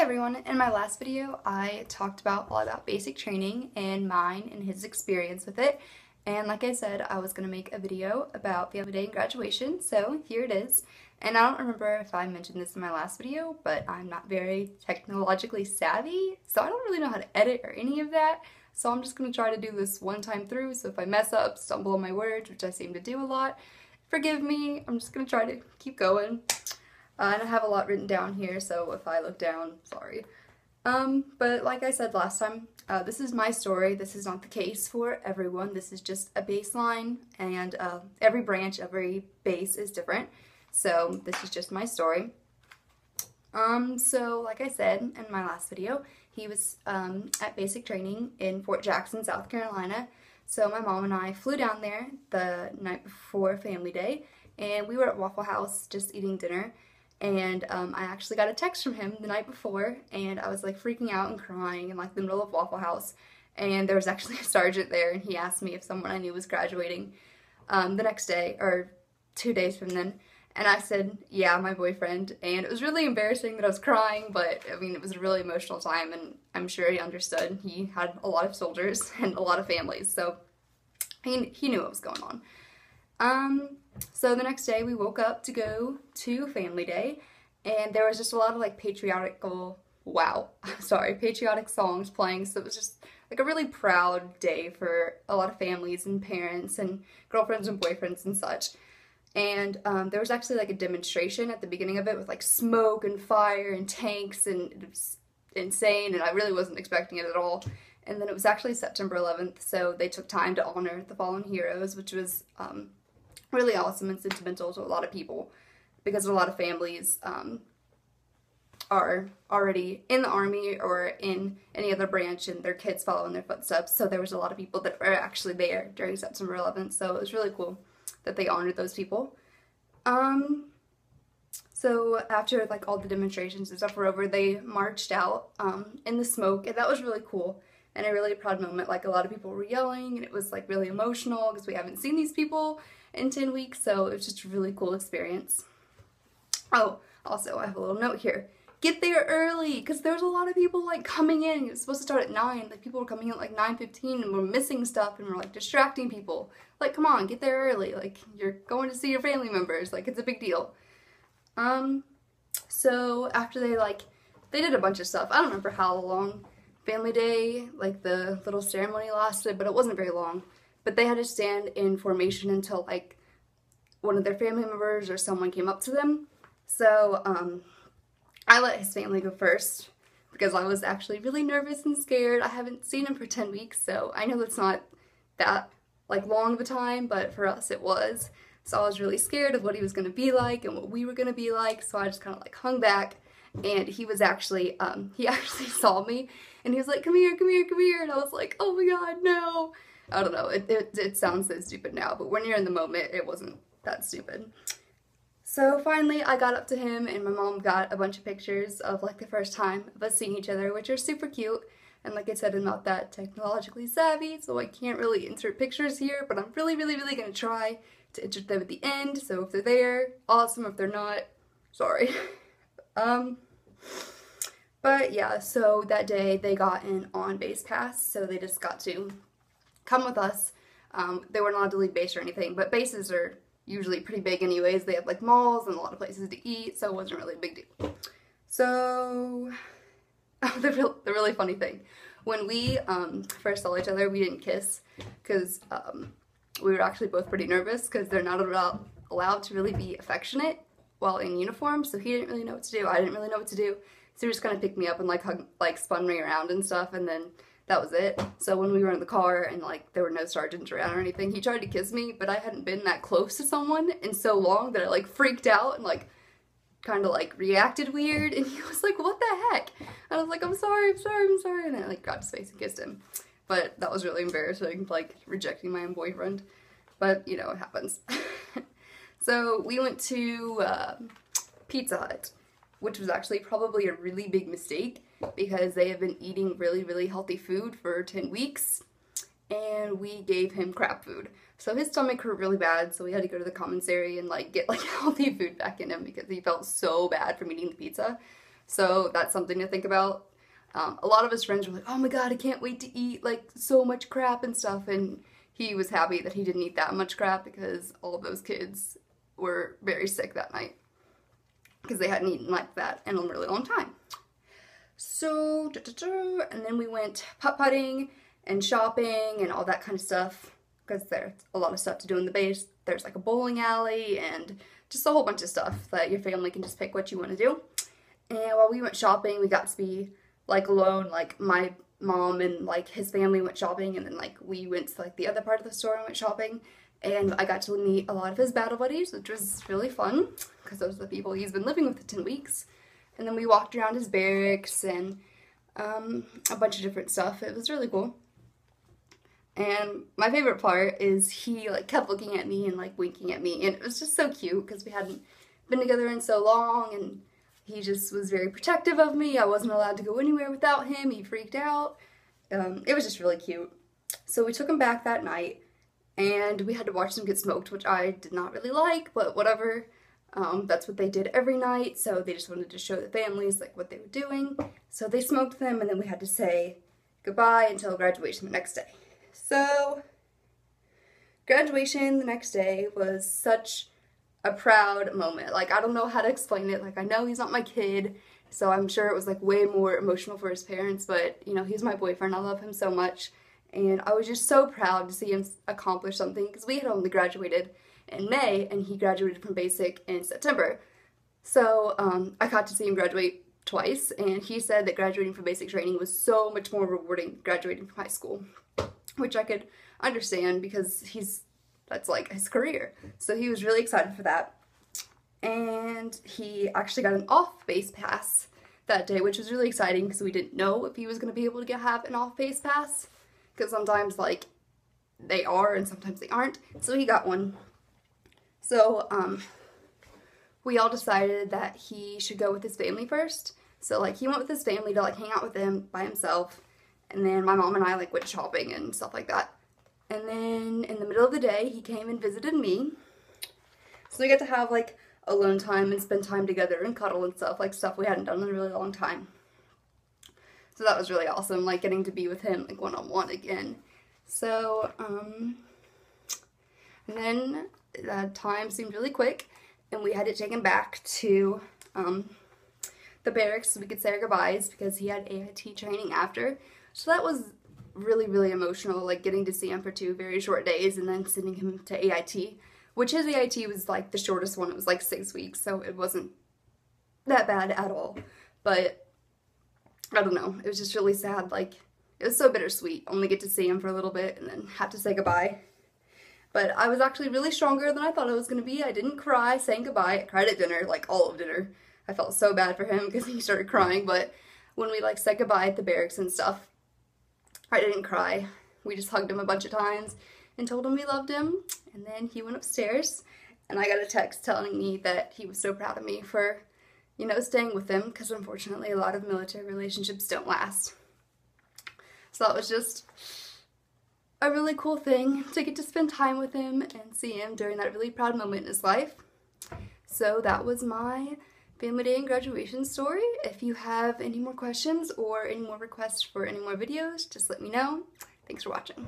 everyone, in my last video I talked about all about basic training and mine and his experience with it, and like I said I was going to make a video about family day and graduation, so here it is. And I don't remember if I mentioned this in my last video, but I'm not very technologically savvy, so I don't really know how to edit or any of that, so I'm just going to try to do this one time through, so if I mess up, stumble on my words, which I seem to do a lot, forgive me. I'm just going to try to keep going. And I have a lot written down here, so if I look down, sorry. But like I said last time, this is my story. This is not the case for everyone. This is just a baseline, and every branch, every base is different. So this is just my story. So like I said in my last video, he was at basic training in Fort Jackson, South Carolina. So my mom and I flew down there the night before Family Day, and we were at Waffle House just eating dinner. And I actually got a text from him the night before, and I was like freaking out and crying in like the middle of Waffle House. And there was actually a sergeant there, and he asked me if someone I knew was graduating the next day, or 2 days from then. And I said, yeah, my boyfriend. And it was really embarrassing that I was crying, but I mean, it was a really emotional time, and I'm sure he understood. He had a lot of soldiers and a lot of families, so he knew what was going on. So the next day we woke up to go to Family Day, and there was just a lot of like patriotic songs playing, so it was just like a really proud day for a lot of families and parents and girlfriends and boyfriends and such. And there was actually like a demonstration at the beginning of it with like smoke and fire and tanks, and it was insane, and I really wasn't expecting it at all. And then it was actually September 11th, so they took time to honor the fallen heroes, which was really awesome and sentimental to a lot of people, because a lot of families are already in the Army or in any other branch, and their kids follow in their footsteps. So there was a lot of people that were actually there during September 11th, so it was really cool that they honored those people. So after like all the demonstrations and stuff were over, they marched out in the smoke, and that was really cool and a really proud moment. Like a lot of people were yelling, and it was like really emotional because we haven't seen these people in 10 weeks, so it was just a really cool experience. Oh, also I have a little note here. Get there early, because there's a lot of people like coming in. It was supposed to start at 9, like people were coming in at like 9:15, and we're missing stuff, and we're like distracting people. Like, come on, get there early, like you're going to see your family members, like it's a big deal. So after they did a bunch of stuff. I don't remember how long Family Day, like the little ceremony lasted, but it wasn't very long. But they had to stand in formation until like one of their family members or someone came up to them. So I let his family go first because I was actually really nervous and scared. I haven't seen him for 10 weeks, so I know it's not that like long of a time, but for us it was. So I was really scared of what he was going to be like and what we were going to be like, so I just kind of like hung back. And he was actually, he actually saw me, and he was like, come here, come here, come here, and I was like, oh my god, no. I don't know, it sounds so stupid now, but when you're in the moment, it wasn't that stupid. So finally, I got up to him, and my mom got a bunch of pictures of like the first time of us seeing each other, which are super cute. And like I said, I'm not that technologically savvy, so I can't really insert pictures here, but I'm really, really, really gonna try to insert them at the end. So if they're there, awesome. If they're not, sorry. But yeah, so that day they got an on-base pass, so they just got to come with us. They weren't allowed to leave base or anything, but bases are usually pretty big anyways. They have like malls and a lot of places to eat, so it wasn't really a big deal. So, the really funny thing, when we first saw each other, we didn't kiss, because we were actually both pretty nervous, because they're not allowed to really be affectionate while in uniform, so he didn't really know what to do. I didn't really know what to do, so he just kind of picked me up and like spun me around and stuff, and then that was it. So when we were in the car and like there were no sergeants around or anything, he tried to kiss me, but I hadn't been that close to someone in so long that I like freaked out and like kind of like reacted weird, and he was like, what the heck? And I was like, I'm sorry, I'm sorry, I'm sorry, and then I like grabbed his face and kissed him. But that was really embarrassing, like rejecting my own boyfriend, but you know, it happens. So we went to Pizza Hut, which was actually probably a really big mistake, because they have been eating really, really healthy food for 10 weeks, and we gave him crap food. So his stomach hurt really bad, so we had to go to the commissary and like get like healthy food back in him, because he felt so bad from eating the pizza. So that's something to think about. A lot of his friends were like, oh my god, I can't wait to eat like so much crap and stuff, and he was happy that he didn't eat that much crap because all of those kids were very sick that night because they hadn't eaten like that in a really long time. So, and then we went putt-putting and shopping and all that kind of stuff because there's a lot of stuff to do in the base. There's like a bowling alley and just a whole bunch of stuff that your family can just pick what you want to do. And while we went shopping, we got to be like alone, like my mom and like his family went shopping, and then like we went to like the other part of the store and went shopping, and I got to meet a lot of his battle buddies, which was really fun because those are the people he's been living with for 10 weeks. And then we walked around his barracks and a bunch of different stuff. It was really cool. And my favorite part is he like kept looking at me and like winking at me, and it was just so cute because we hadn't been together in so long, and he just was very protective of me. I wasn't allowed to go anywhere without him. He freaked out. It was just really cute. So we took him back that night, and we had to watch them get smoked, which I did not really like, but whatever. That's what they did every night, so they just wanted to show the families like what they were doing. So they smoked them, and then we had to say goodbye until graduation the next day. So graduation the next day was such a proud moment. Like, I don't know how to explain it. Like, I know he's not my kid, so I'm sure it was like way more emotional for his parents, but you know, he's my boyfriend. I love him so much, and I was just so proud to see him accomplish something because we had only graduated in May and he graduated from basic in September. So I got to see him graduate twice, and he said that graduating from basic training was so much more rewarding than graduating from high school, which I could understand because that's like his career. So he was really excited for that. And he actually got an off-base pass that day, which was really exciting because we didn't know if he was going to be able to have an off-base pass, because sometimes like they are and sometimes they aren't. So he got one. So we all decided that he should go with his family first. So like he went with his family to like hang out with them by himself, and then my mom and I like went shopping and stuff like that. And then in the middle of the day, he came and visited me. So we got to have like alone time and spend time together and cuddle and stuff, like stuff we hadn't done in a really long time. So that was really awesome, like getting to be with him like one-on-one again. So, and then that time seemed really quick, and we had to take him back to the barracks so we could say our goodbyes because he had AIT training after. So that was really, really emotional, like getting to see him for 2 very short days and then sending him to AIT, which his AIT was like the shortest one. It was like 6 weeks, so it wasn't that bad at all. But I don't know, it was just really sad. Like, it was so bittersweet. Only get to see him for a little bit and then have to say goodbye. But I was actually really stronger than I thought I was going to be. I didn't cry saying goodbye. I cried at dinner, like all of dinner. I felt so bad for him because he started crying, but when we like said goodbye at the barracks and stuff, I didn't cry. We just hugged him a bunch of times and told him we loved him, and then he went upstairs, and I got a text telling me that he was so proud of me for, you know, staying with him, because unfortunately a lot of military relationships don't last. So that was just a really cool thing to get to spend time with him and see him during that really proud moment in his life. So that was my family day and graduation story. If you have any more questions or any more requests for any more videos, just let me know. Thanks for watching.